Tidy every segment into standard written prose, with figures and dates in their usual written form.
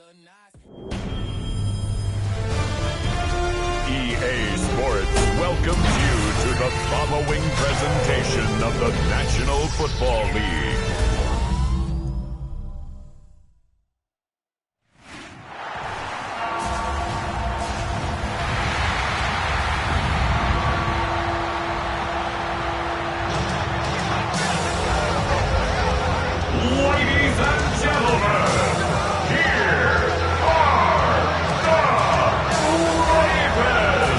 EA Sports welcomes you to the following presentation of the National Football League. Ladies and gentlemen, here are the Ravens.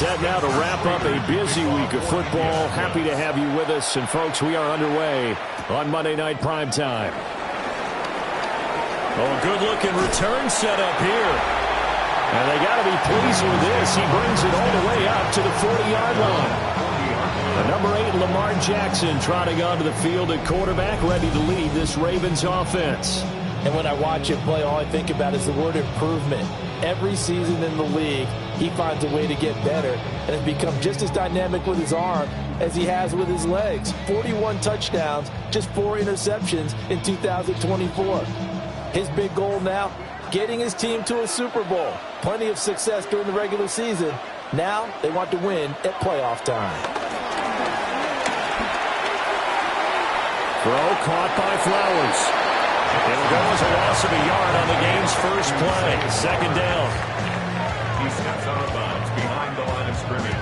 Set now to wrap up a busy week of football. Happy to have you with us. And, folks, we are underway on Monday Night Primetime. Oh, good-looking return set up here. And they got to be pleased with this. He brings it all the way up to the 40-yard line. The number 8, Lamar Jackson, trotting onto the field at quarterback, ready to lead this Ravens offense. And when I watch it play, all I think about is the word improvement. Every season in the league, he finds a way to get better and has become just as dynamic with his arm as he has with his legs. 41 touchdowns, just 4 interceptions in 2024. His big goal now, getting his team to a Super Bowl. Plenty of success during the regular season. Now they want to win at playoff time. Throw caught by Flowers. It'll go as a loss of a yard on the game's first play. Second down. He steps out of bounds behind the line of scrimmage.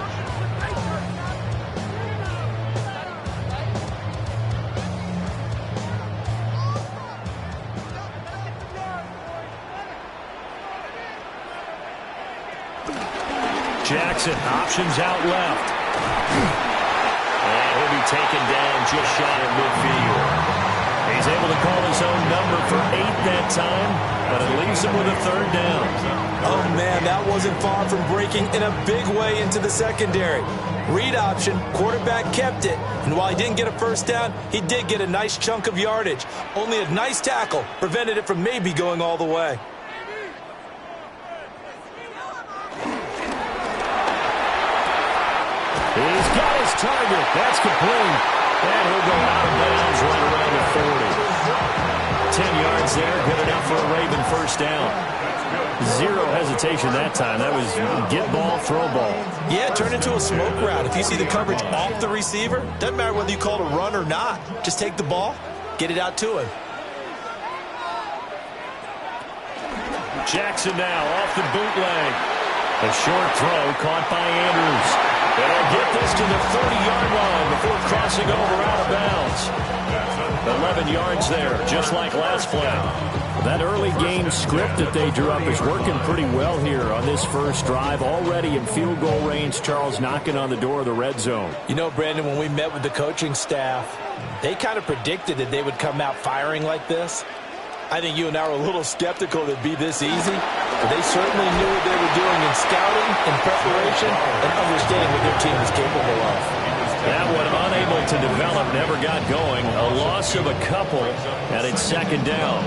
Jackson, options out left. And he'll be taken down just shy of midfield. He's able to call his own number for 8 that time, but it leaves him with a third down. Oh, man, that wasn't far from breaking in a big way into the secondary. Read option, quarterback kept it, and while he didn't get a first down, he did get a nice chunk of yardage. Only a nice tackle prevented it from maybe going all the way. He's got his target. That's complete. And he'll go out of bounds right around the 40. 10 yards there. Good enough for a Raven first down. Zero hesitation that time. That was get ball, throw ball. Yeah, turn into a smoke route. If you see the coverage off the receiver, doesn't matter whether you call it a run or not. Just take the ball, get it out to him. Jackson now off the bootleg. A short throw caught by Andrews. And he'll get this to the 30-yard line before crossing over out of bounds. 11 yards there, just like last play. That early game script that they drew up is working pretty well here on this first drive. Already in field goal range, Charles knocking on the door of the red zone. You know, Brandon, when we met with the coaching staff, they kind of predicted that they would come out firing like this. I think you and I were a little skeptical that it'd be this easy, but they certainly knew what they were doing in scouting, in preparation, and understanding what their team was capable of. That one unable to develop, never got going. A loss of a couple, and it's second down.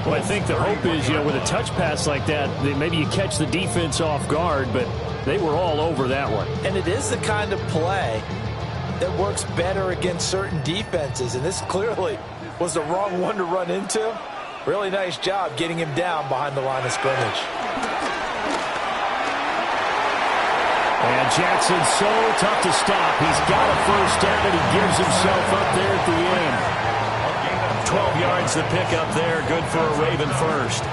Well, I think the hope is, with a touch pass like that, maybe you catch the defense off guard, but they were all over that one. And it is the kind of play that works better against certain defenses, and this clearly was the wrong one to run into. Really nice job getting him down behind the line of scrimmage. And Jackson's so tough to stop. He's got a first down, and he gives himself up there at the end. 12 yards to pick up there. Good for a Raven first.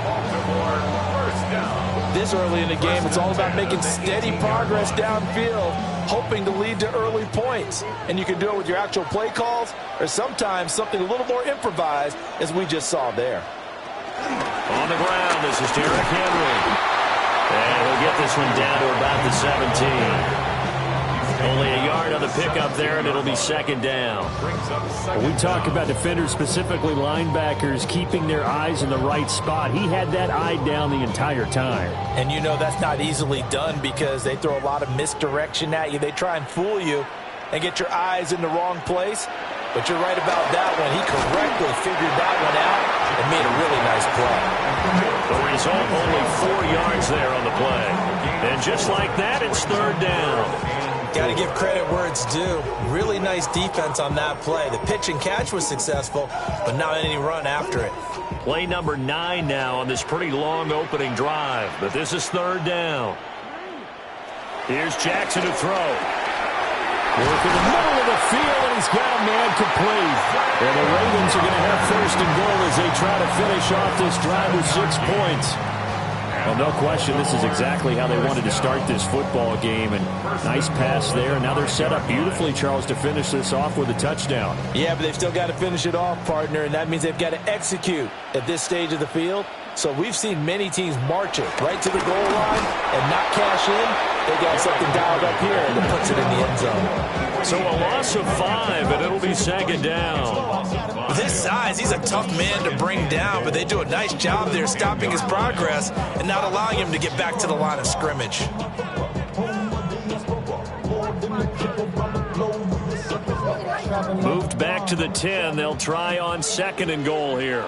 This early in the game, it's all about making steady progress downfield, hoping to lead to early points. And you can do it with your actual play calls or sometimes something a little more improvised, as we just saw there. On the ground, this is Derrick Henry. And this one down to about the 17. Only a yard on the pickup there, and it'll be second down. When we talk about defenders, specifically linebackers, keeping their eyes in the right spot, he had that eye down the entire time. And you know that's not easily done because they throw a lot of misdirection at you. They try and fool you and get your eyes in the wrong place. But you're right about that one. He correctly figured that one out and made a really nice play. The result, only 4 yards there on the play. And just like that, it's third down. Got to give credit where it's due. Really nice defense on that play. The pitch and catch was successful, but not any run after it. Play number 9 now on this pretty long opening drive, but this is third down. Here's Jackson to throw. Work in the middle of the field, and he's got a man complete. And the Ravens are going to have first and goal as they try to finish off this drive with 6 points. Well, no question, this is exactly how they wanted to start this football game. And nice pass there. And now they're set up beautifully, Charles, to finish this off with a touchdown. Yeah, but they've still got to finish it off, partner, and that means they've got to execute at this stage of the field. So we've seen many teams march it right to the goal line and not cash in. They got something dialed up here that puts it in the end zone. So a loss of 5, and it'll be second down. With his size, he's a tough man to bring down, but they do a nice job there stopping his progress and not allowing him to get back to the line of scrimmage. Moved back to the 10. They'll try on second and goal here.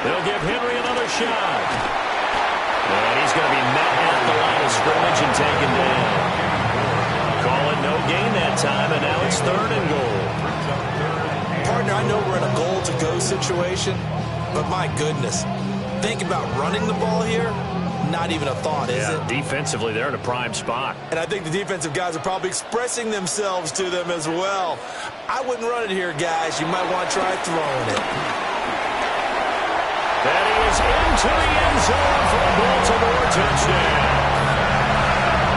They'll give Henry another shot. And he's going to be met at the line of scrimmage and taken down. Call it no gain that time, and now it's third and goal. Partner, I know we're in a goal-to-go situation, but my goodness, think about running the ball here. Not even a thought, is it? Defensively, they're in a prime spot. And I think the defensive guys are probably expressing themselves to them as well. I wouldn't run it here, guys. You might want to try throwing it. That is into the end zone for a Baltimore touchdown.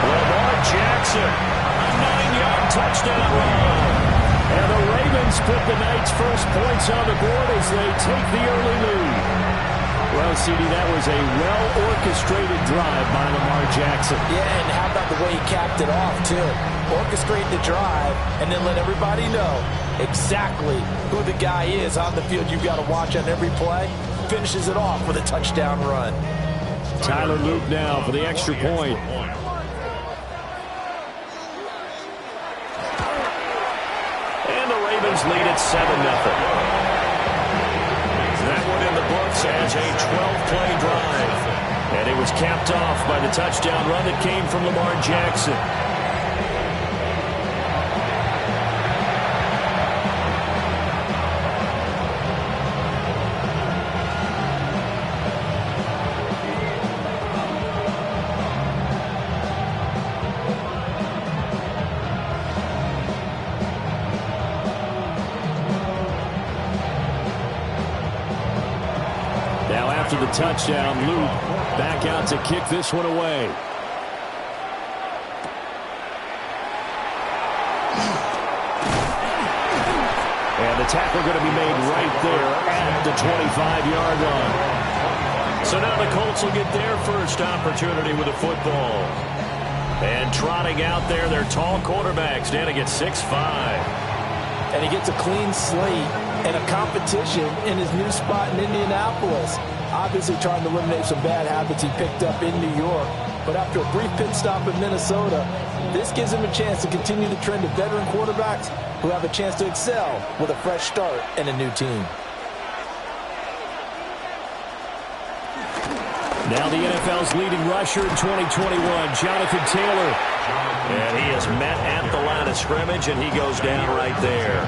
Lamar Jackson, a 9-yard touchdown run. And the Ravens put the night's first points on the board as they take the early lead. Well, CD, that was a well-orchestrated drive by Lamar Jackson. Yeah, and how about the way he capped it off, too? Orchestrate the drive and then let everybody know exactly who the guy is on the field you've got to watch on every play. Finishes it off with a touchdown run. Tyler Luke now for the extra point. And the Ravens lead at 7-0. That one in the books as a 12-play drive. And it was capped off by the touchdown run that came from Lamar Jackson. After the touchdown, Luke back out to kick this one away. And the tackle going to be made right there at the 25-yard line. So now the Colts will get their first opportunity with the football. And trotting out there, their tall quarterback standing at 6'5". And he gets a clean slate and a competition in his new spot in Indianapolis. Obviously trying to eliminate some bad habits he picked up in New York. But after a brief pit stop in Minnesota, this gives him a chance to continue the trend of veteran quarterbacks who have a chance to excel with a fresh start and a new team. Now the NFL's leading rusher in 2021, Jonathan Taylor. And he is met at the line of scrimmage, and he goes down right there.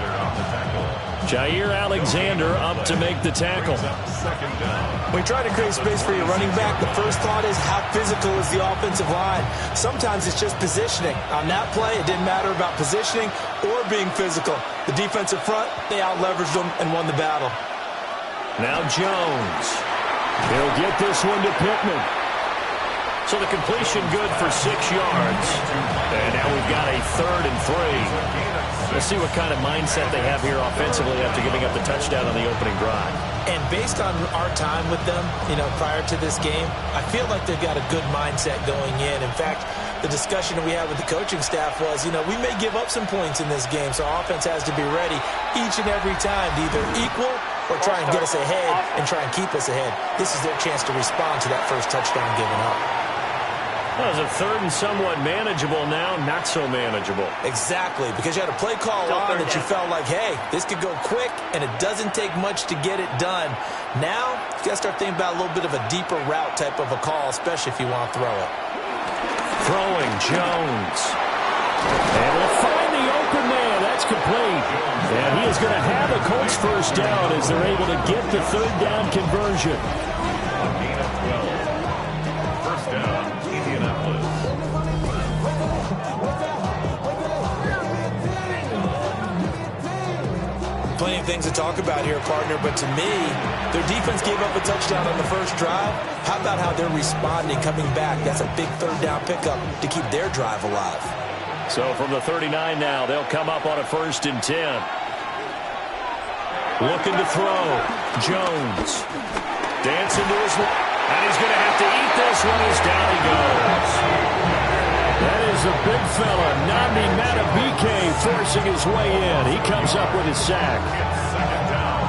Jair Alexander up to make the tackle. When you try to create space for your running back, the first thought is how physical is the offensive line. Sometimes it's just positioning. On that play, it didn't matter about positioning or being physical. The defensive front, they out-leveraged them and won the battle. Now Jones. He'll get this one to Pittman. So the completion good for 6 yards. And now we've got a 3rd and 3. We'll see what kind of mindset they have here offensively after giving up the touchdown on the opening drive. And based on our time with them, prior to this game, I feel like they've got a good mindset going in. In fact, the discussion that we had with the coaching staff was, we may give up some points in this game, so our offense has to be ready each and every time to either equal or try and get us ahead and try and keep us ahead. This is their chance to respond to that first touchdown given up. Well, it's a third and somewhat manageable now, not so manageable. Exactly, because you had a play call on that you felt like, hey, this could go quick, and it doesn't take much to get it done. Now, you got to start thinking about a little bit of a deeper route type of a call, especially if you want to throw it. Throwing, Jones. Able to find the open man. That's complete. And he is going to have a Colts first down as they're able to get the third down conversion. First down, Indianapolis. Plenty of things to talk about here, partner, but to me, their defense gave up a touchdown on the first drive. How about how they're responding, coming back? That's a big third down pickup to keep their drive alive. So from the 39 now, they'll come up on a 1st and 10. Looking to throw. Jones. Dancing to his left. And he's going to have to eat this one as down he goes. That is a big fella, Nnamdi Madubuike, forcing his way in. He comes up with his sack.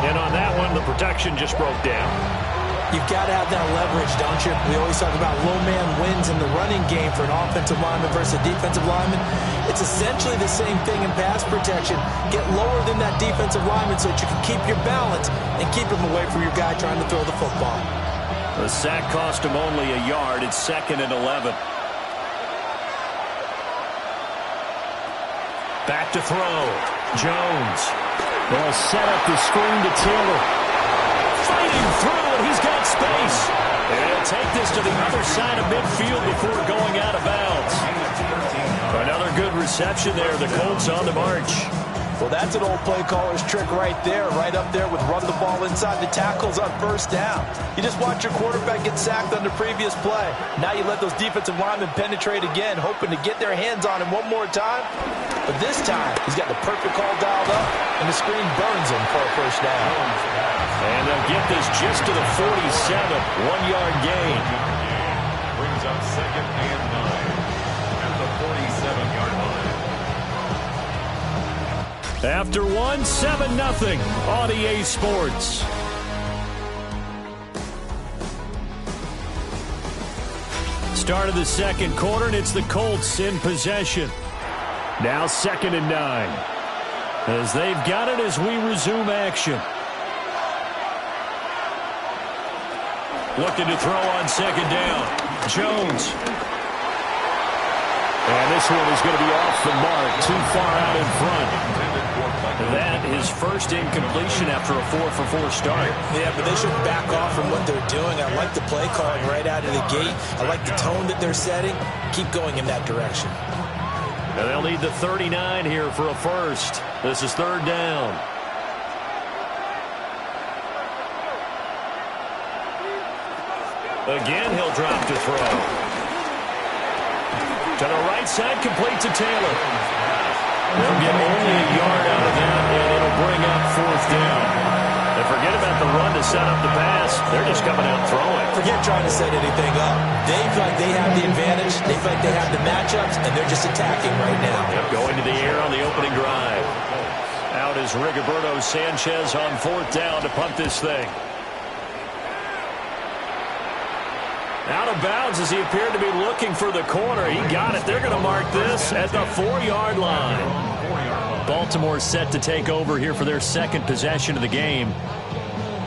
And on that one, the protection just broke down. You've got to have that leverage, don't you? We always talk about low man wins in the running game for an offensive lineman versus a defensive lineman. It's essentially the same thing in pass protection. Get lower than that defensive lineman so that you can keep your balance and keep him away from your guy trying to throw the football. The sack cost him only a yard. It's 2nd and 11. Back to throw. Jones. They'll set up the screen to Taylor. Fighting through, and he's got space. And he'll take this to the other side of midfield before going out of bounds. Another good reception there. The Colts on the march. Well, that's an old play caller's trick right there. Right up there with run the ball inside the tackles on first down. You just watch your quarterback get sacked on the previous play. Now you let those defensive linemen penetrate again, hoping to get their hands on him one more time. But this time, he's got the perfect call dialed up, and the screen burns him for a first down. And they'll get this just to the 47, 1-yard gain. Brings up 2nd and 9 at the 47-yard line. After 1, 7-0 on EA Sports. Start of the second quarter, and it's the Colts in possession. Now 2nd and 9. As they've got it as we resume action. Looking to throw on 2nd down. Jones. And this one is going to be off the mark, too far out in front. That is first incompletion after a 4-for-4 start. Yeah, but they should back off from what they're doing. I like the play calling right out of the gate. I like the tone that they're setting. Keep going in that direction. And they'll need the 39 here for a first. This is 3rd down. Again, he'll drop to throw. To the right side, complete to Taylor. They'll get only a yard out of that, and it'll bring up 4th down. And forget about the run to set up the pass. They're just coming out throwing. Forget trying to set anything up. They feel like they have the advantage. They feel like they have the matchups, and they're just attacking right now. Yep, going to the air on the opening drive. Out is Rigoberto Sanchez on 4th down to punt this thing. Out of bounds as he appeared to be looking for the corner. He got it. They're going to mark this at the 4-yard line. Baltimore set to take over here for their 2nd possession of the game.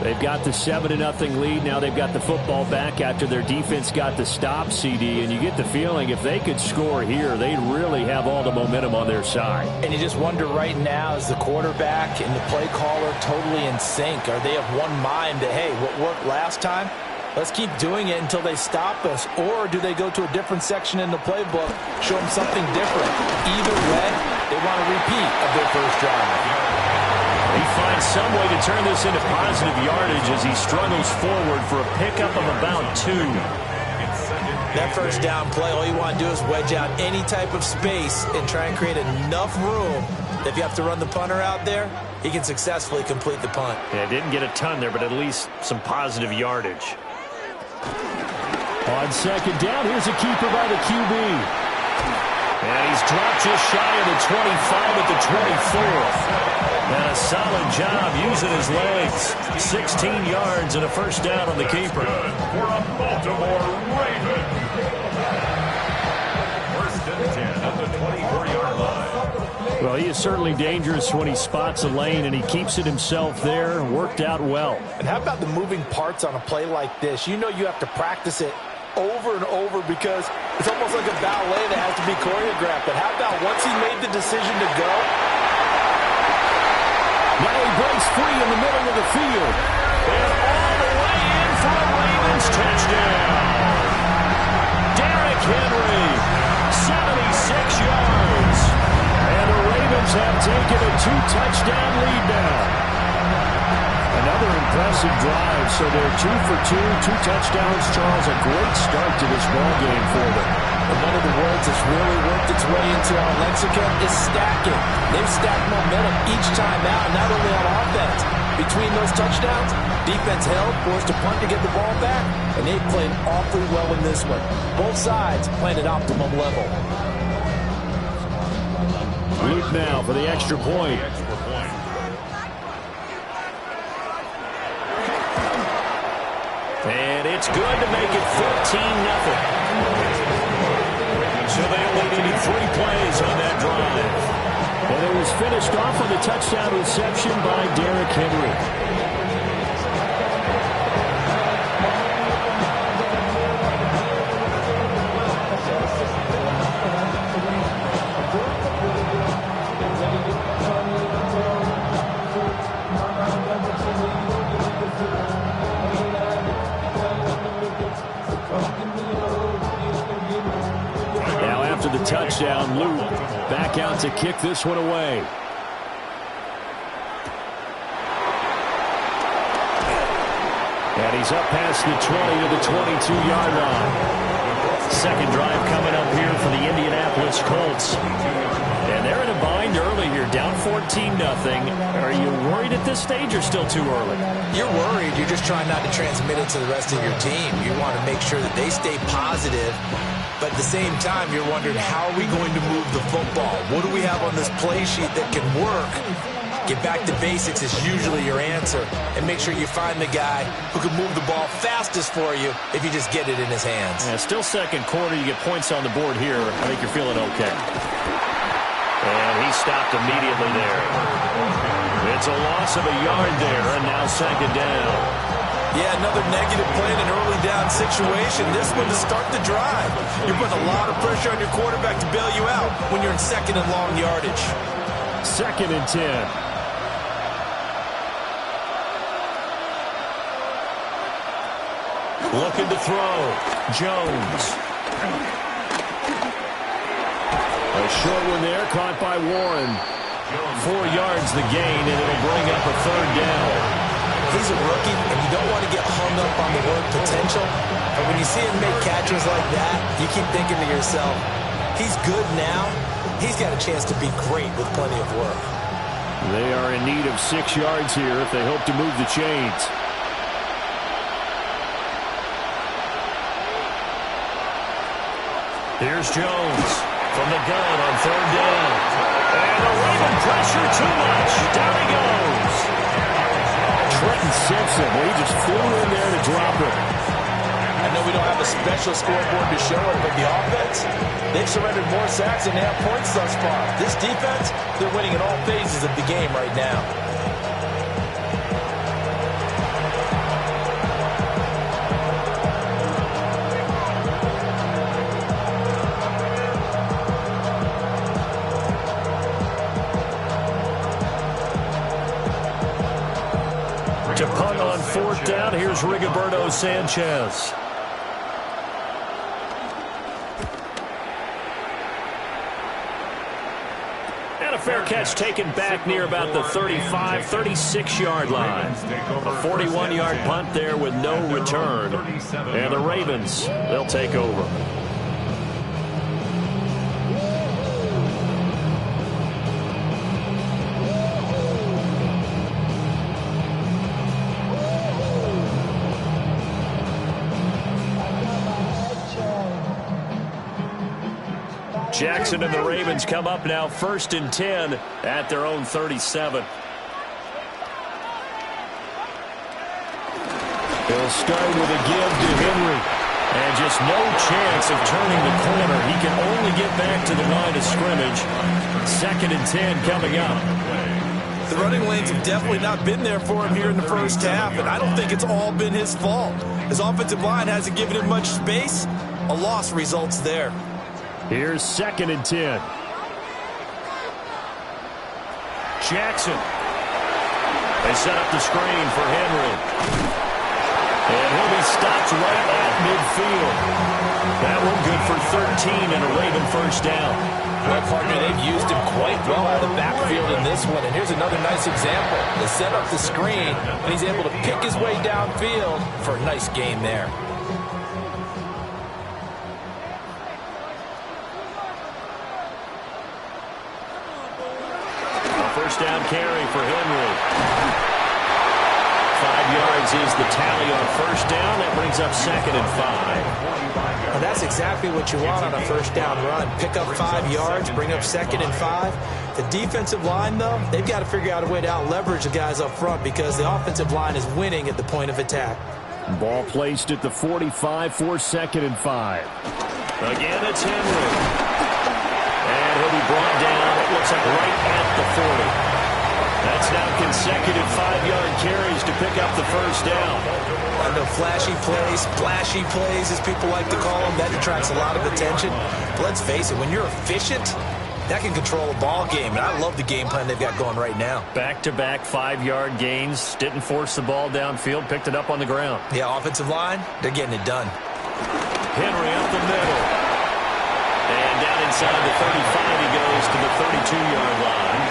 They've got the 7-0 lead. Now they've got the football back after their defense got the stop, CD. And you get the feeling if they could score here, they'd really have all the momentum on their side. And you just wonder right now, is the quarterback and the play caller totally in sync? Are they of one mind that, hey, what worked last time? Let's keep doing it until they stop us. Or do they go to a different section in the playbook, show them something different? Either way, they want a repeat of their first drive. He finds some way to turn this into positive yardage as he struggles forward for a pickup of about 2. That first down play, all you want to do is wedge out any type of space and try and create enough room If you have to run the punter out there, he can successfully complete the punt. Yeah, didn't get a ton there, but at least some positive yardage. On second down, here's a keeper by the QB. And he's dropped just shy of the 25 at the 24. And a solid job using his legs. 16 yards and a first down on the keeper. For a Baltimore Raven. First and 10 at the 24-yard line. Well, he is certainly dangerous when he spots a lane, and he keeps it himself there. Worked out well. And how about the moving parts on a play like this? You know you have to practice it over and over because it's almost like a ballet that has to be choreographed. But how about once he made the decision to go? Now he breaks free in the middle of the field. And all the way in for a Ravens touchdown. Derrick Henry, 76 yards. And the Ravens have taken a 2-touchdown lead now. Another impressive drive, so they're 2 for 2, 2 touchdowns. Charles, a great start to this ball game for them. And one of the words that's really worked its way into our lexicon is stacking. They've stacked momentum each time out, not only on offense. Between those touchdowns, defense held, forced a punt to get the ball back, and they've played awfully well in this one. Both sides playing at optimum level. Luke now for the extra point. And it's good to make it 14-0. So they only needed 3 plays on that drive. And it was finished off with a touchdown reception by Derrick Henry. Touchdown, Luke back out to kick this one away. And he's up past the 20 to the 22-yard line. Second drive coming up here for the Indianapolis Colts. And they're in a bind early here, down 14-0. Are you worried at this stage or still too early? You're worried. You're just trying not to transmit it to the rest of your team. You want to make sure that they stay positive. But at the same time, you're wondering, how are we going to move the football? What do we have on this play sheet that can work? Get back to basics is usually your answer. And make sure you find the guy who can move the ball fastest for you if you just get it in his hands. Yeah, still second quarter. You get points on the board here. I think you're feeling okay. And he stopped immediately there. It's a loss of a yard there, and now second down. Yeah, another negative play in an early down situation. This one to start the drive. You're putting a lot of pressure on your quarterback to bail you out when you're in second and long yardage. Second and 10. Looking to throw. Jones. A short one there, caught by Warren. 4 yards the gain, and it'll bring up a third down. He's a rookie, and you don't want to get hung up on the word potential. But when you see him make catches like that, you keep thinking to yourself, he's good now. He's got a chance to be great with plenty of work. They are in need of 6 yards here if they hope to move the chains. Here's Jones from the gun on third down. And the Raven pressure too much. Down he goes. Trenton Simpson, he just flew in there to drop it. I know we don't have a special scoreboard to show it, but the offense, they've surrendered more sacks than they have points thus far. This defense, they're winning in all phases of the game right now. To punt on fourth down, here's Rigoberto Sanchez. And a fair catch taken back near about the 35, 36-yard line. A 41-yard punt there with no return. And the Ravens, they'll take over. Jackson and the Ravens come up now 1st and 10 at their own 37. He'll start with a give to Henry. And just no chance of turning the corner. He can only get back to the line of scrimmage. 2nd and 10 coming up. The running lanes have definitely not been there for him here in the first half, and I don't think it's all been his fault. His offensive line hasn't given him much space. A loss results there. Here's 2nd and 10. Jackson. They set up the screen for Henry. And he'll be stopped right at midfield. That one good for 13 and a Raven first down. Well, partner, they've used him quite well out of the backfield in this one. And here's another nice example. They set up the screen, and he's able to pick his way downfield for a nice gain there. A first down carry for Henry. 5 yards is the tally on first down. That brings up 2nd and 5. And that's exactly what you want on a first down run. Pick up 5 yards, bring up 2nd and 5. The defensive line, though, they've got to figure out a way to out-leverage the guys up front because the offensive line is winning at the point of attack. Ball placed at the 45 for 2nd and 5. Again, it's Henry. And he'll be brought down, it looks like right at the 40. That's now consecutive 5-yard carries to pick up the first down. I know flashy plays, splashy plays, as people like to call them, that attracts a lot of attention. But let's face it, when you're efficient, that can control a ball game. And I love the game plan they've got going right now. Back-to-back 5-yard gains. Didn't force the ball downfield. Picked it up on the ground. Yeah, offensive line, they're getting it done. Henry up the middle. And down inside the 35 he goes to the 32-yard line.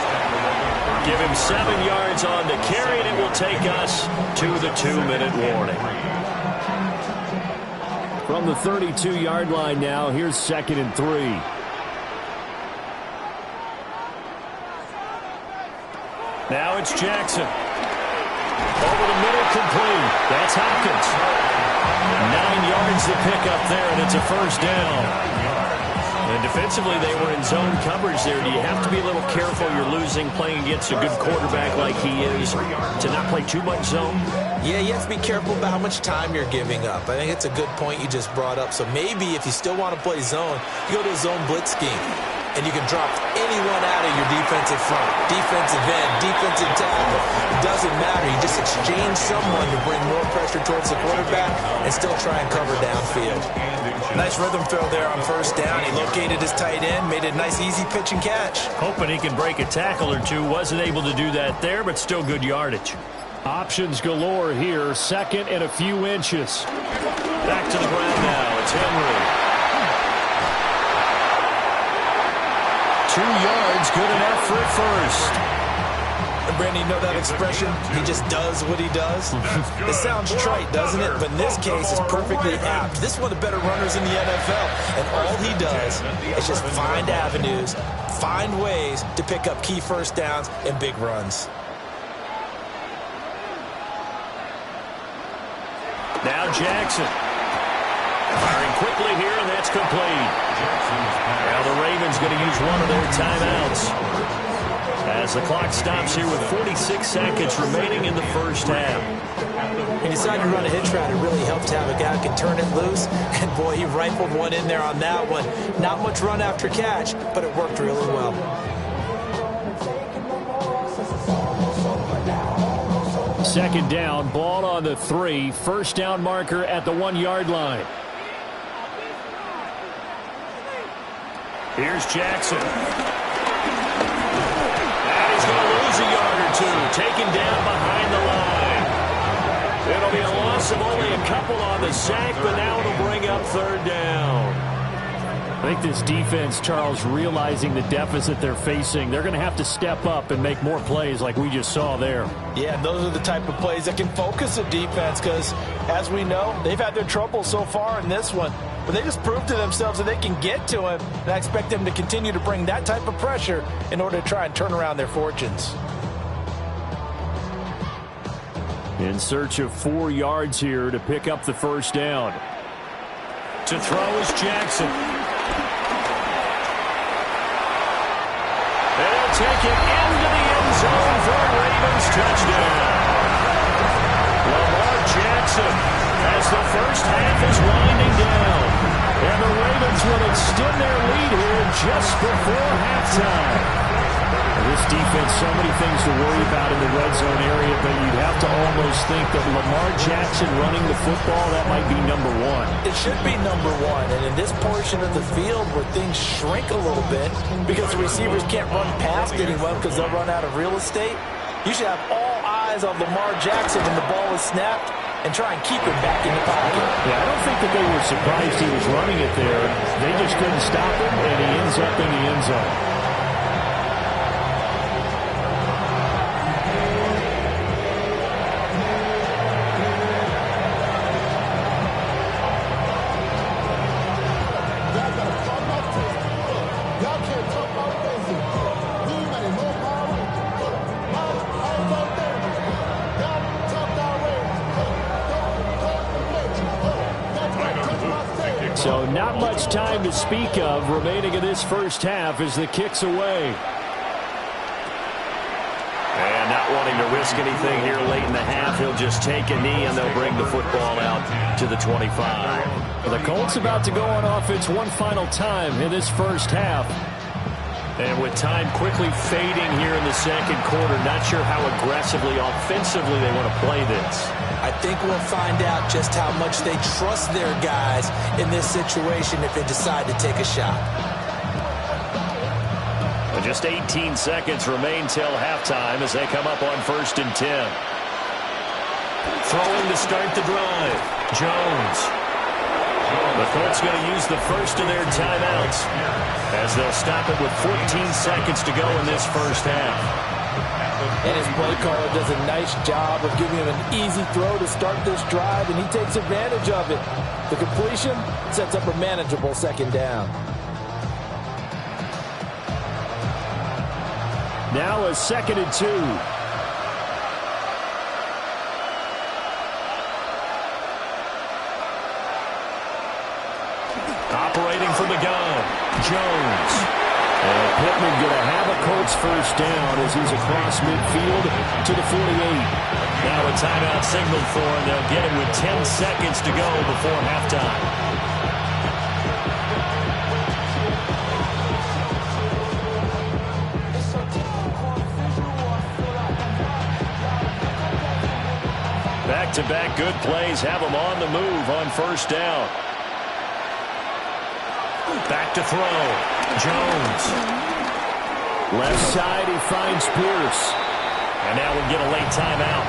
Give him 7 yards on the carry, and it will take us to the 2-minute warning. From the 32-yard line now, here's 2nd and 3. Now it's Jackson. Over the middle, complete. That's Hopkins. 9 yards to pick up there, and it's a first down. And defensively, they were in zone coverage there. Do you have to be a little careful? You're losing, playing against a good quarterback like he is, to not play too much zone? Yeah, you have to be careful about how much time you're giving up. I think it's a good point you just brought up. So maybe if you still want to play zone, you go to a zone blitz scheme. And you can drop anyone out of your defensive front, defensive end, defensive tackle. It doesn't matter. You just exchange someone to bring more pressure towards the quarterback and still try and cover downfield. Nice rhythm throw there on first down. He located his tight end, made a nice easy pitch and catch. Hoping he can break a tackle or two. Wasn't able to do that there, but still good yardage. Options galore here. 2nd and a few inches. Back to the ground now. It's Henry. 2 yards, good enough for a first. And Brandon, you know that expression? He just does what he does. It sounds trite, doesn't it? But in this case, it's perfectly apt. This is one of the better runners in the NFL. And all he does is just find avenues, find ways to pick up key first downs and big runs. Now Jackson. Firing quickly here, and that's complete. Now the Ravens going to use one of their timeouts as the clock stops here with 46 seconds remaining in the first half. He decided to run a hitch route. It really helped to have a guy who can turn it loose. And, boy, he rifled one in there on that one. Not much run after catch, but it worked really well. Second down, ball on the 3. First down marker at the 1-yard line. Here's Jackson. And he's going to lose a yard or two. Taken down behind the line. It'll be a loss of only a couple on the sack, but now it'll bring up 3rd down. I think this defense, Charles, realizing the deficit they're facing, they're going to have to step up and make more plays like we just saw there. Yeah, and those are the type of plays that can focus a defense because, as we know, they've had their trouble so far in this one. But they just proved to themselves that they can get to him, and I expect them to continue to bring that type of pressure in order to try and turn around their fortunes. In search of 4 yards here to pick up the first down. To throw is Jackson. take it into the end zone for a Ravens touchdown. Lamar Jackson, as the first half is winding down. And the Ravens will extend their lead here just before halftime. This defense, so many things to worry about in the red zone area, but you'd have to almost think that Lamar Jackson running the football, that might be number one. It should be number one, and in this portion of the field where things shrink a little bit because the receivers can't run past anyone because they'll run out of real estate, you should have all eyes on Lamar Jackson when the ball is snapped and try and keep him back in the pocket. Yeah, I don't think that they were surprised he was running it there. They just couldn't stop him, and he ends up in the end zone. So not much time to speak of remaining in this first half as the kick's away. And not wanting to risk anything here late in the half, he'll just take a knee and they'll bring the football out to the 25. The Colts about to go on offense one final time in this first half. And with time quickly fading here in the second quarter, not sure how aggressively, offensively they want to play this. I think we'll find out just how much they trust their guys in this situation if they decide to take a shot. Well, just 18 seconds remain till halftime as they come up on 1st and 10. Throwing to start the drive, Jones. The Colts going to use the first of their timeouts as they'll stop it with 14 seconds to go in this first half. And his play caller does a nice job of giving him an easy throw to start this drive, and he takes advantage of it. The completion sets up a manageable second down. Now a 2nd and 2. Operating from the gun, Jones. And Pittman going to have a Colts first down as he's across midfield to the 48. Now a timeout signaled for, and they'll get it with 10 seconds to go before halftime. Back-to-back good plays have them on the move on first down. Back to throw. Jones. Left side, he finds Pierce. And now we'll get a late timeout.